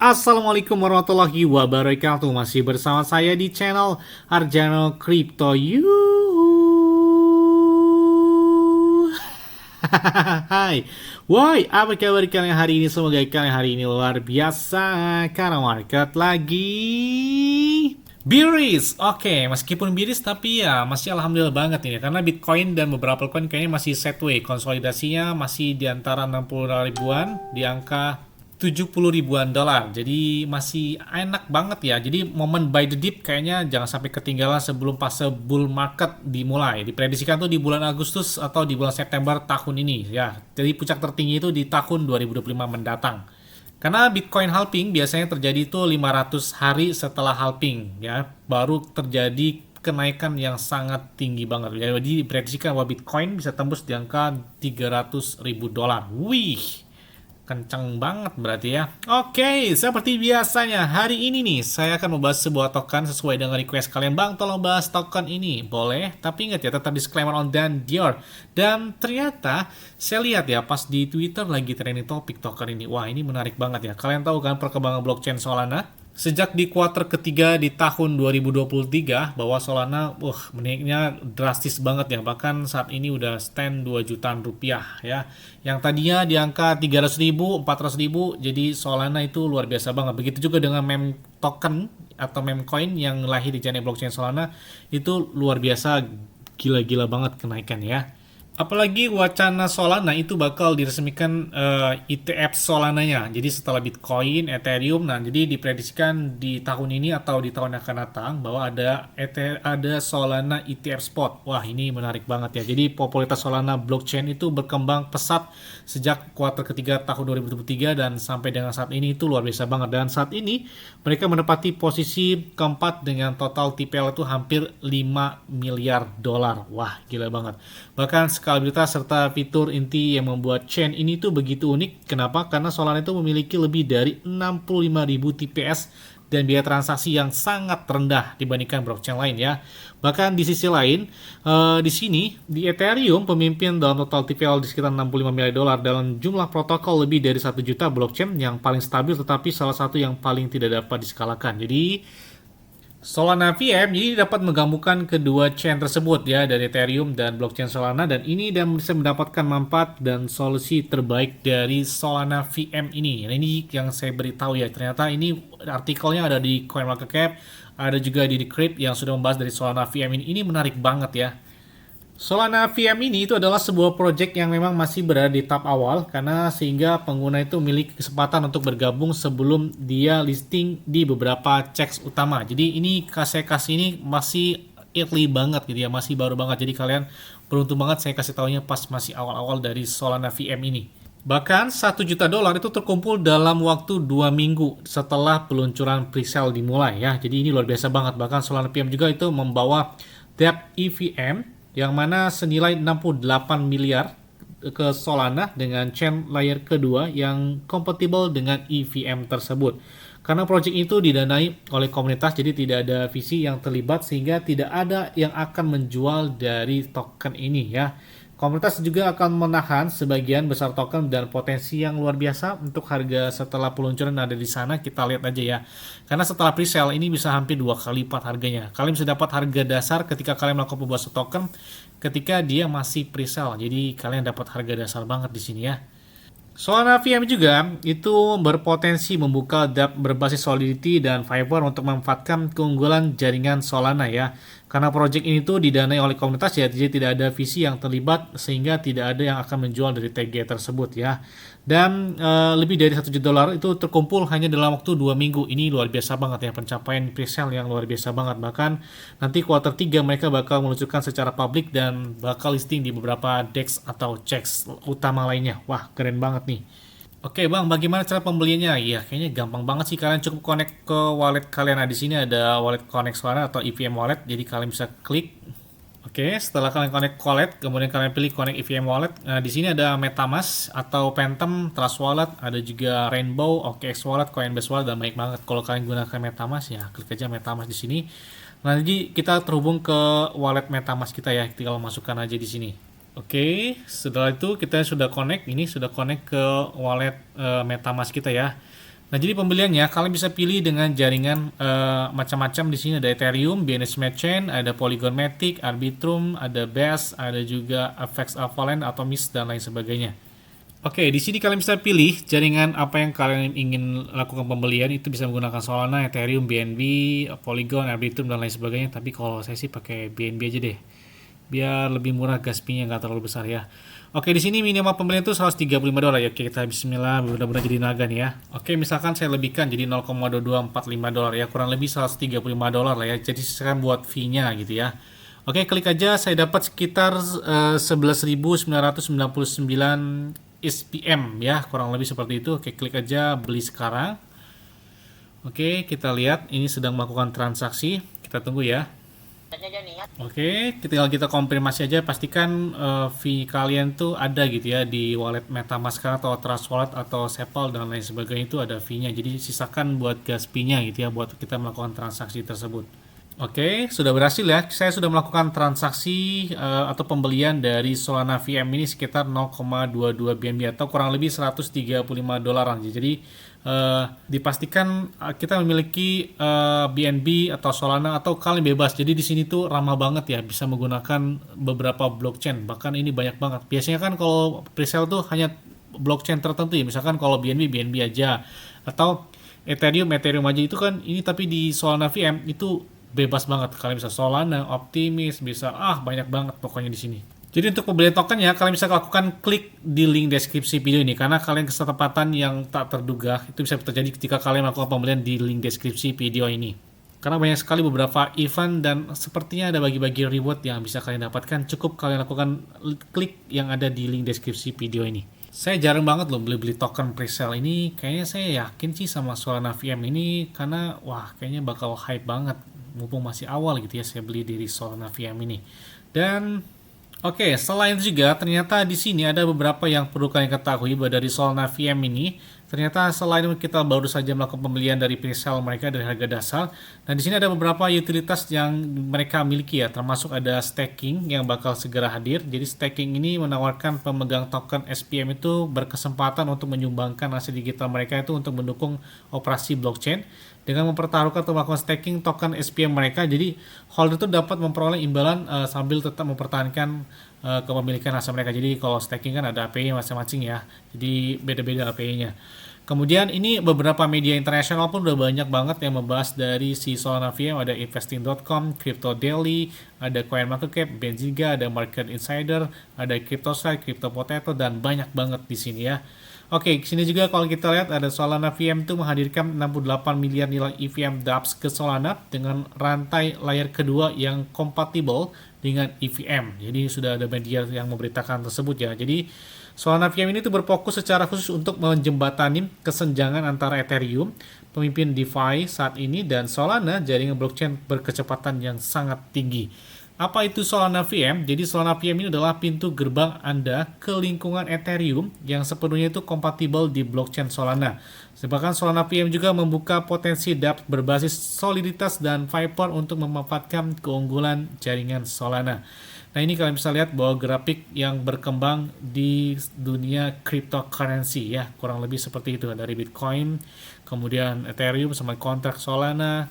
Assalamualaikum warahmatullahi wabarakatuh. Masih bersama saya di channel Arjano Crypto You. Hai, woi, apa kabar kalian hari ini? Semoga kalian hari ini luar biasa karena market lagi bearish. Oke, meskipun bearish tapi ya masih alhamdulillah banget ini karena Bitcoin dan beberapa coin kayaknya masih sideways. Konsolidasinya masih di antara 60 ribuan di angka 70 ribuan dolar. Jadi masih enak banget ya. Jadi momen buy the dip kayaknya jangan sampai ketinggalan sebelum fase bull market dimulai. Diprediksikan tuh di bulan Agustus atau di bulan September tahun ini ya. Jadi puncak tertinggi itu di tahun 2025 mendatang. Karena Bitcoin halving biasanya terjadi itu 500 hari setelah halving ya. Baru terjadi kenaikan yang sangat tinggi banget. Jadi diprediksikan bahwa Bitcoin bisa tembus di angka 300 ribu dolar. Wih, kencang banget berarti ya. Oke, seperti biasanya hari ini nih saya akan membahas sebuah token sesuai dengan request kalian. Bang, tolong bahas token ini. Boleh, tapi ingat ya tetap disclaimer on dan Dior. Dan ternyata saya lihat ya pas di Twitter lagi trending topik token ini. Wah, ini menarik banget ya. Kalian tahu kan perkembangan blockchain Solana? Sejak di kuartal ketiga di tahun 2023 bahwa Solana menaiknya drastis banget ya, bahkan saat ini udah stand 2 jutaan rupiah ya. Yang tadinya di angka 300 ribu, 400 ribu, jadi Solana itu luar biasa banget. Begitu juga dengan meme token atau meme coin yang lahir di channel blockchain Solana itu luar biasa, gila-gila banget kenaikan ya. Apalagi wacana Solana itu bakal diresmikan ETF Solananya. Jadi setelah Bitcoin, Ethereum, nah jadi diprediksikan di tahun ini atau di tahun yang akan datang bahwa ada Solana ETF Spot. Wah, ini menarik banget ya. Jadi popularitas Solana blockchain itu berkembang pesat sejak kuartal ketiga tahun 2023 dan sampai dengan saat ini itu luar biasa banget. Dan saat ini mereka menempati posisi keempat dengan total TPL itu hampir 5 miliar dolar. Wah, gila banget. Bahkan skalabilitas serta fitur inti yang membuat chain ini tuh begitu unik. Kenapa? Karena Solana itu memiliki lebih dari 65.000 TPS dan biaya transaksi yang sangat rendah dibandingkan blockchain lain ya. Bahkan di sisi lain, di sini di Ethereum pemimpin dalam total TPL di sekitar 65 miliar dolar dalam jumlah protokol lebih dari 1 juta blockchain yang paling stabil tetapi salah satu yang paling tidak dapat diskalakan. Jadi Solana VM jadi dapat menggabungkan kedua chain tersebut ya dari Ethereum dan blockchain Solana dan ini dan bisa mendapatkan manfaat dan solusi terbaik dari Solana VM ini. Nah, ini yang saya beritahu ya, ternyata ini artikelnya ada di CoinMarketCap, ada juga di Decrypt yang sudah membahas dari Solana VM ini. Ini menarik banget ya. Solana VM ini itu adalah sebuah project yang memang masih berada di tahap awal karena sehingga pengguna itu memiliki kesempatan untuk bergabung sebelum dia listing di beberapa checks utama. Jadi ini saya kasih ini masih early banget gitu ya, masih baru banget. Jadi kalian beruntung banget saya kasih taunya pas masih awal-awal dari Solana VM ini. Bahkan 1 juta dolar itu terkumpul dalam waktu 2 minggu setelah peluncuran presale dimulai ya. Jadi ini luar biasa banget. Bahkan Solana VM juga itu membawa dApp EVM yang mana senilai 68 miliar ke Solana dengan chain layer kedua yang kompatibel dengan EVM tersebut. Karena project itu didanai oleh komunitas, jadi tidak ada visi yang terlibat sehingga tidak ada yang akan menjual dari token ini ya. Komunitas juga akan menahan sebagian besar token dan potensi yang luar biasa untuk harga setelah peluncuran ada di sana. Kita lihat aja ya. Karena setelah presale ini bisa hampir 2 kali lipat harganya. Kalian bisa dapat harga dasar ketika kalian melakukan pembuatan token ketika dia masih presale. Jadi kalian dapat harga dasar banget di sini ya. Solana VM juga itu berpotensi membuka dApp berbasis Solidity dan Fiber untuk memanfaatkan keunggulan jaringan Solana ya. Karena project ini tuh didanai oleh komunitas ya, jadi tidak ada visi yang terlibat sehingga tidak ada yang akan menjual dari TG tersebut ya. Dan lebih dari 1 juta dolar itu terkumpul hanya dalam waktu 2 minggu. Ini luar biasa banget ya, pencapaian presale yang luar biasa banget. Bahkan nanti kuartal 3 mereka bakal meluncurkan secara publik dan bakal listing di beberapa DEX atau checks utama lainnya. Wah, keren banget nih. Oke bang, bagaimana cara pembeliannya? Ya kayaknya gampang banget sih. Kalian cukup connect ke wallet kalian. Nah di sini ada wallet Connect Solana atau EVM wallet. Jadi kalian bisa klik. Oke, setelah kalian connect wallet, kemudian kalian pilih connect EVM wallet. Nah di sini ada MetaMask atau Phantom, Trust Wallet, ada juga Rainbow, OKX Wallet, Coinbase Wallet dan banyak banget. Kalau kalian gunakan MetaMask ya klik aja MetaMask di sini. Nah jadi kita terhubung ke wallet MetaMask kita ya. Tinggal masukkan aja di sini. Oke, setelah itu kita sudah connect, ini sudah connect ke wallet MetaMask kita ya. Nah, jadi pembeliannya kalian bisa pilih dengan jaringan macam-macam. Di sini ada Ethereum, BNB Smart Chain, ada Polygon Matic, Arbitrum, ada BAS, ada juga FX Avalanche, Atomis dan lain sebagainya. Oke, di sini kalian bisa pilih jaringan apa yang kalian ingin lakukan pembelian. Itu bisa menggunakan Solana, Ethereum, BNB, Polygon, Arbitrum dan lain sebagainya. Tapi kalau saya sih pakai BNB aja deh, biar lebih murah gas fee-nya, nggak terlalu besar ya. Oke, di sini minimal pembelian itu $135 ya. Oke, kita bismillah, mudah-mudahan jadi naga nih ya. Oke, misalkan saya lebihkan jadi $0,2245 ya, kurang lebih $135 lah ya. Jadi sekarang buat fee-nya gitu ya. Oke, klik aja, saya dapat sekitar 11.999 SPM ya, kurang lebih seperti itu. Oke, klik aja beli sekarang. Oke, kita lihat ini sedang melakukan transaksi. Kita tunggu ya. Oke, tinggal kita konfirmasi aja, pastikan fee kalian tuh ada gitu ya di wallet MetaMask atau Trust Wallet atau SEPAL dan lain sebagainya, itu ada fee-nya. Jadi sisakan buat gas fee-nya gitu ya buat kita melakukan transaksi tersebut. Oke, sudah berhasil ya. Saya sudah melakukan transaksi atau pembelian dari Solana VM ini sekitar 0,22 BNB atau kurang lebih $135. Jadi dipastikan kita memiliki BNB atau Solana atau kalian bebas. Jadi di sini tuh ramah banget ya, bisa menggunakan beberapa blockchain. Bahkan ini banyak banget. Biasanya kan kalau presale tuh hanya blockchain tertentu ya. Misalkan kalau BNB aja atau Ethereum aja itu kan ini, tapi di Solana VM itu bebas banget. Kalian bisa Solana, Optimis, bisa banyak banget pokoknya di sini. Jadi untuk pembelian token ya, kalian bisa lakukan klik di link deskripsi video ini, karena kalian kesempatan yang tak terduga itu bisa terjadi ketika kalian melakukan pembelian di link deskripsi video ini. Karena banyak sekali beberapa event dan sepertinya ada bagi-bagi reward yang bisa kalian dapatkan. Cukup kalian lakukan klik yang ada di link deskripsi video ini. Saya jarang banget loh beli-beli token presale ini. Kayaknya saya yakin sih sama Solana VM ini, karena kayaknya bakal hype banget. Mumpung masih awal gitu ya saya beli dari Solana VM ini. Dan oke, selain itu juga ternyata di sini ada beberapa yang perlu kalian ketahui bahwa dari Solana VM ini ternyata selain kita baru saja melakukan pembelian dari presale mereka dari harga dasar, nah di sini ada beberapa utilitas yang mereka miliki ya, termasuk ada staking yang bakal segera hadir. Jadi staking ini menawarkan pemegang token SPM itu berkesempatan untuk menyumbangkan aset digital mereka itu untuk mendukung operasi blockchain dengan mempertaruhkan atau melakukan staking token SPM mereka. Jadi holder itu dapat memperoleh imbalan sambil tetap mempertahankan kepemilikan aset mereka. Jadi kalau staking kan ada API masing-masing ya, jadi beda-beda API-nya. Kemudian ini beberapa media internasional pun udah banyak banget yang membahas dari si Solana VM. Ada investing.com, Crypto Daily, ada CoinMarketCap, Benzinga, ada Market Insider, ada CryptoSite, Crypto Potato, dan banyak banget di sini ya. Oke, sini juga kalau kita lihat ada Solana VM itu menghadirkan 68 miliar nilai EVM dApps ke Solana dengan rantai layer kedua yang kompatibel dengan EVM. Jadi sudah ada media yang memberitakan tersebut ya. Jadi Solana VM ini tuh berfokus secara khusus untuk menjembatani kesenjangan antara Ethereum, pemimpin DeFi saat ini, dan Solana, jaringan blockchain berkecepatan yang sangat tinggi. Apa itu Solana VM? Jadi Solana VM ini adalah pintu gerbang Anda ke lingkungan Ethereum yang sepenuhnya itu kompatibel di blockchain Solana. Bahkan Solana VM juga membuka potensi dApps berbasis soliditas dan Viper untuk memanfaatkan keunggulan jaringan Solana. Nah, ini kalian bisa lihat bahwa grafik yang berkembang di dunia cryptocurrency ya, kurang lebih seperti itu, dari Bitcoin, kemudian Ethereum, sama kontrak Solana,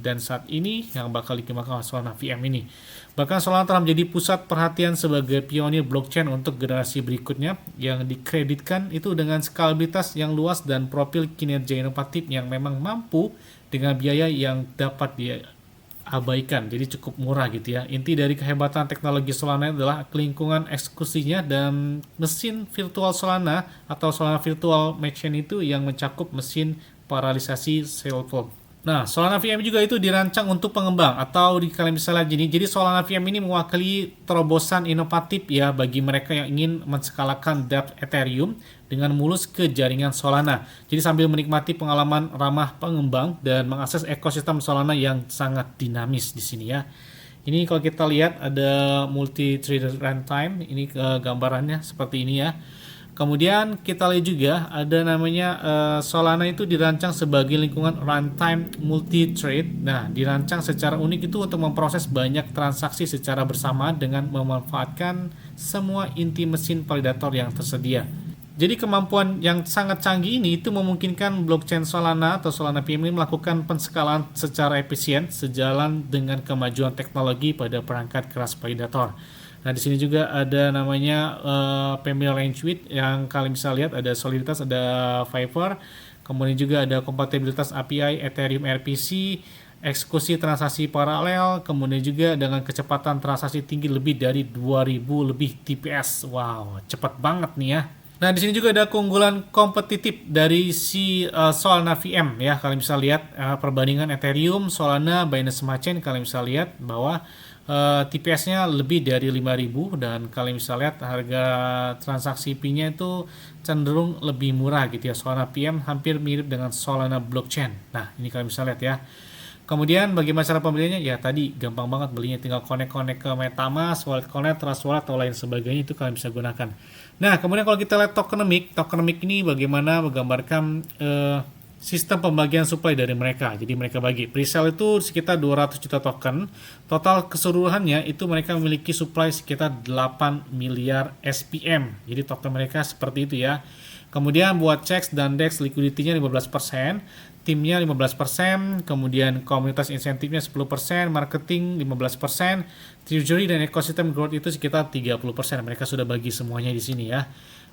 dan saat ini yang bakal dikembangkan Solana VM ini. Bahkan Solana telah menjadi pusat perhatian sebagai pionir blockchain untuk generasi berikutnya yang dikreditkan itu dengan skalabilitas yang luas dan profil kinerja inovatif yang memang mampu dengan biaya yang dapat diabaikan, jadi cukup murah gitu ya. Inti dari kehebatan teknologi Solana adalah lingkungan eksekusinya dan mesin virtual Solana atau Solana Virtual Machine itu yang mencakup mesin paralisasi Silverfold. Nah, Solana VM juga itu dirancang untuk pengembang atau kalian bisa lihat gini. Jadi Solana VM ini mewakili terobosan inovatif ya bagi mereka yang ingin menskalakan dApps Ethereum dengan mulus ke jaringan Solana. Jadi sambil menikmati pengalaman ramah pengembang dan mengakses ekosistem Solana yang sangat dinamis di sini ya. Ini kalau kita lihat ada multi-threaded runtime, ini gambarannya seperti ini ya. Kemudian kita lihat juga ada namanya Solana itu dirancang sebagai lingkungan runtime multi-thread. Nah, dirancang secara unik itu untuk memproses banyak transaksi secara bersamaan dengan memanfaatkan semua inti mesin validator yang tersedia. Jadi kemampuan yang sangat canggih ini itu memungkinkan blockchain Solana atau Solana PM ini melakukan penskalaan secara efisien sejalan dengan kemajuan teknologi pada perangkat keras validator. Nah, di sini juga ada namanya Payment Range Width yang kalian bisa lihat, ada soliditas, ada Fiverr, kemudian juga ada kompatibilitas API Ethereum RPC, eksekusi transaksi paralel, kemudian juga dengan kecepatan transaksi tinggi lebih dari 2000 lebih TPS. Wow, cepat banget nih ya. Nah, di sini juga ada keunggulan kompetitif dari si Solana VM ya. Kalian bisa lihat perbandingan Ethereum, Solana, Binance Smart Chain. Kalian bisa lihat bahwa TPS-nya lebih dari 5000 dan kalian bisa lihat harga transaksi fee-nya itu cenderung lebih murah gitu ya. Solana VM hampir mirip dengan Solana blockchain. Nah, ini kalian bisa lihat ya. Kemudian bagaimana cara pembeliannya? Ya tadi gampang banget belinya, tinggal connect ke MetaMask, Wallet Connect, Trust Wallet atau lain sebagainya, itu kalian bisa gunakan. Nah, kemudian kalau kita lihat tokenomic ini bagaimana menggambarkan sistem pembagian supply dari mereka. Jadi mereka bagi presale itu sekitar 200 juta token. Total keseluruhannya itu mereka memiliki supply sekitar 8 miliar SPM. Jadi token mereka seperti itu ya. Kemudian buat checks dan DEX liquidity-nya 15%, timnya 15%, kemudian komunitas insentifnya 10%, marketing 15%, treasury dan ekosistem growth itu sekitar 30%. Mereka sudah bagi semuanya di sini ya.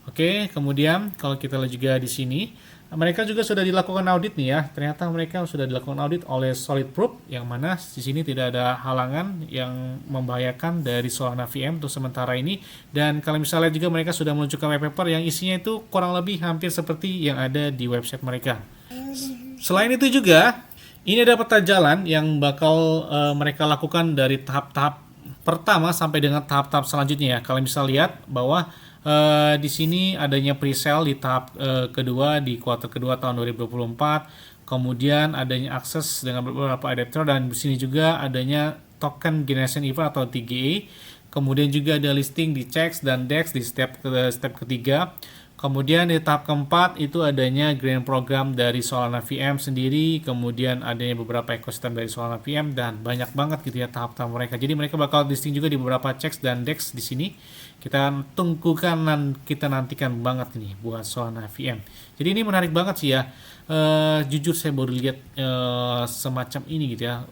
Oke, kemudian kalau kita lihat juga di sini, mereka juga sudah dilakukan audit nih ya. Ternyata mereka sudah dilakukan audit oleh Solid Proof, yang mana di sini tidak ada halangan yang membahayakan dari Solana VM untuk sementara ini. Dan kalian bisa lihat juga mereka sudah meluncurkan white paper yang isinya itu kurang lebih hampir seperti yang ada di website mereka. Selain itu juga, ini ada peta jalan yang bakal mereka lakukan dari tahap-tahap pertama sampai dengan tahap-tahap selanjutnya ya. Kalian bisa lihat bahwa di sini adanya pre-sale di tahap kedua di kuartal kedua tahun 2024. Kemudian adanya akses dengan beberapa adapter, dan di sini juga adanya token generation event atau TGA. Kemudian juga ada listing di CHEX dan DEX di step ketiga. Kemudian di tahap keempat itu adanya grant program dari Solana VM sendiri, kemudian adanya beberapa ekosistem dari Solana VM, dan banyak banget gitu ya tahap-tahap mereka. Jadi mereka bakal listing juga di beberapa CHEX dan DEX di sini. Kita tunggukan dan kita nantikan banget nih buat Solana VM. Jadi ini menarik banget sih ya. Jujur saya baru lihat semacam ini gitu ya,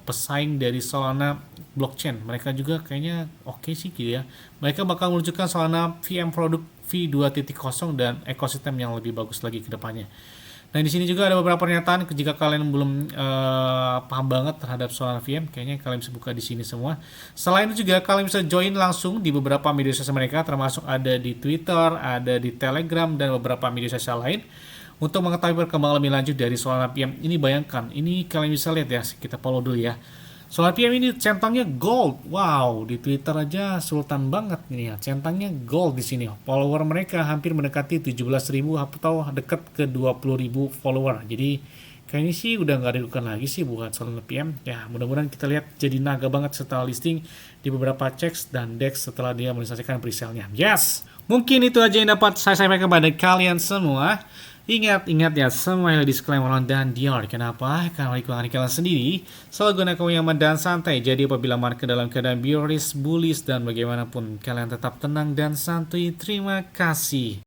pesaing dari Solana blockchain. Mereka juga kayaknya oke sih gitu ya. Mereka bakal meluncurkan Solana VM produk V2.0 dan ekosistem yang lebih bagus lagi ke depannya. Nah, di sini juga ada beberapa pernyataan. Jika kalian belum paham banget terhadap Solana VM, kayaknya kalian bisa buka di sini semua. Selain itu juga kalian bisa join langsung di beberapa media sosial mereka, termasuk ada di Twitter, ada di Telegram, dan beberapa media sosial lain. Untuk mengetahui perkembangan lebih lanjut dari Solana PM, ini bayangkan, ini kalian bisa lihat ya, kita follow dulu ya. Solana PM ini centangnya gold. Wow, di Twitter aja sultan banget nih ya. Centangnya gold di sini. Follower mereka hampir mendekati 17.000 atau dekat ke 20.000 follower. Jadi kayaknya sih udah nggak diragukan lagi sih buat Solana PM. Ya, mudah-mudahan kita lihat jadi naga banget setelah listing di beberapa CHEX dan DEX setelah dia menyelesaikan pre-sale-nya. Yes! Mungkin itu aja yang dapat saya sampaikan kepada kalian semua. Ingat ya, semua yang disclaimer dan Dior. Kenapa? Karena lingkungan kalian sendiri selalu gunakan yang aman dan santai. Jadi apabila market dalam keadaan bearish, bullish, dan bagaimanapun kalian tetap tenang dan santuy. Terima kasih.